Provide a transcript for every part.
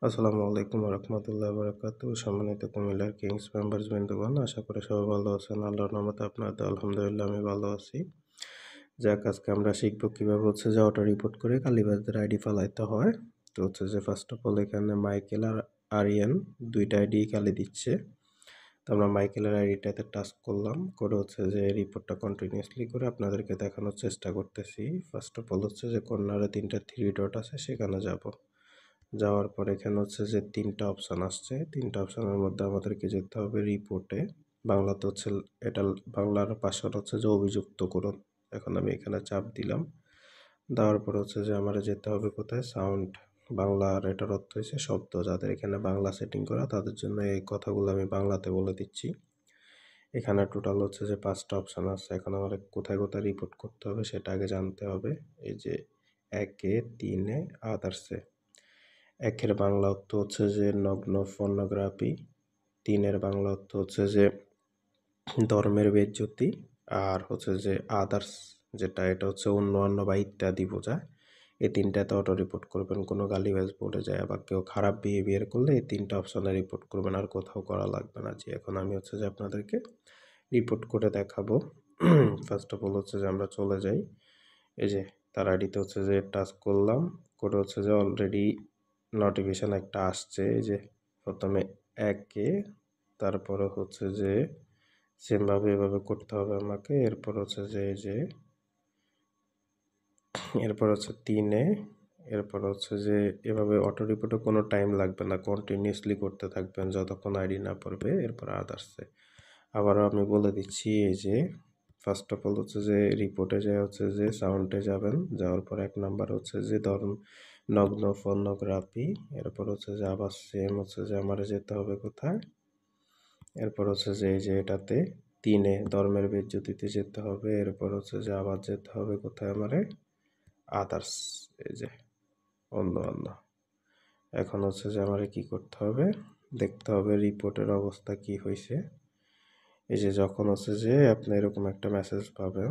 আসসালামু আলাইকুম রহমতুল্লাহ বারাকাতু। সম্মানিত কুমিল্লার কিংস মেম্বার্স বৃন্দগণ, আশা করি সবাই ভালো আছেন। আল্লাহর রহমতে আপনাদের আলহামদুলিল্লাহ আমি ভালো আছি। যাক, আজকে আমরা শিখবো কীভাবে অটো রিপোর্ট করে কালীবাজদের আইডি ফালাইতে হয়। তো ফার্স্ট অফ অল এখানে মাইকেল আর আরিয়ান দুইটা আইডি খালি দিচ্ছে। তো আমরা মাইকেলের আইডিটাতে টাচ করলাম, করে রিপোর্টটা কন্টিনিউয়াসলি করে আপনাদেরকে দেখানোর চেষ্টা করতেছি। ফার্স্ট অফ অল কর্নারে 3টা 3 ডট আছে, সেখানে যাব। যাওয়ার পর এখানে 3টা অপশান আসছে। 3টা অপশানের মধ্যে আমাদেরকে যেতে হবে রিপোর্টে। বাংলাতে এটা বাংলার ভাষাটা অভিযুক্ত করুন। এখন আমি এখানে চাপ দিলাম। দেওয়ার পর আমার যেতে হবে কোথায়, সাউন্ড। বাংলার এটার অর্থ শব্দ। যাদের এখানে বাংলা সেটিং করা তাদের জন্য এই কথাগুলো আমি বাংলাতে বলে দিচ্ছি। এখানে টোটাল 5টা অপশান আছে। এখন আমার কোথায় কোথায় রিপোর্ট করতে হবে সেটা আগে জানতে হবে। এই যে 1-এ, 3-এ, আদার্সে। 1-এর বাংলা অর্থ নগ্ন পর্নোগ্রাফি। 3-এর বাংলা অর্থ ধর্মের বেইজ্জতি। আর আদার্স, যেটা এটা অন্যান্য বা ইত্যাদি বোঝায়। এই 3টাতে অটো রিপোর্ট করবেন। কোনো গালিগালাজ বলে যায় বা কেউ খারাপ বিহেভিয়ার করলে এই 3টা অপশানে রিপোর্ট করবেন, আর কোথাও করা লাগবে না। এখন আমি আপনাদেরকে রিপোর্ট করে দেখাবো। ফার্স্ট অফ অল আমরা চলে যাই। এই যে তার আইডিতে টাচ করলাম, করে অলরেডি নোটিফিকেশান একটা আসছে। এই যে প্রথমে 1-এ, তারপরে সেমভাবে এভাবে করতে হবে আমাকে। এরপর এই যে এরপর 3-এ, এরপর এভাবে অটো রিপোর্টে কোনো টাইম লাগবে না, কন্টিনিউয়াসলি করতে থাকবেন যতক্ষণ আইডি না পড়বে। এরপর আদার্সে আবারও আমি বলে দিচ্ছি। এই যে ফার্স্ট অফ অল রিপোর্টে যায় সাউন্ডে যাবেন। যাওয়ার পর 1 নাম্বার ধরুন নগ্ন পর্নোগ্রাফি। এরপর আবার সেম আমার যেতে হবে কোথায়, এরপর এই যে এটাতে 3-এ ধর্মের বেইজ্জতিতে যেতে হবে। এরপর আবার যেতে হবে কোথায় আমারে, আদার্স। এই যে অন্য। এখন আমারে কি করতে হবে, দেখতে হবে রিপোর্টের অবস্থা কি হয়েছে। এই যে যখন আপনি এরকম একটা মেসেজ পাবেন,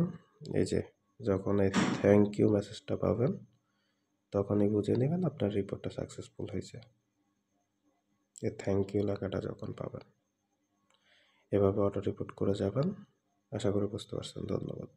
এই যে যখন এই থ্যাংক ইউ মেসেজটা পাবেন, তখনই বুঝে নেবেন আপনার রিপোর্টটা সাকসেসফুল হয়েছে। এই থ্যাংক ইউ লেখাটা যখন পাবেন, এভাবে অটো রিপোর্ট করে যাবেন। আশা করি বুঝতে পারছেন। ধন্যবাদ।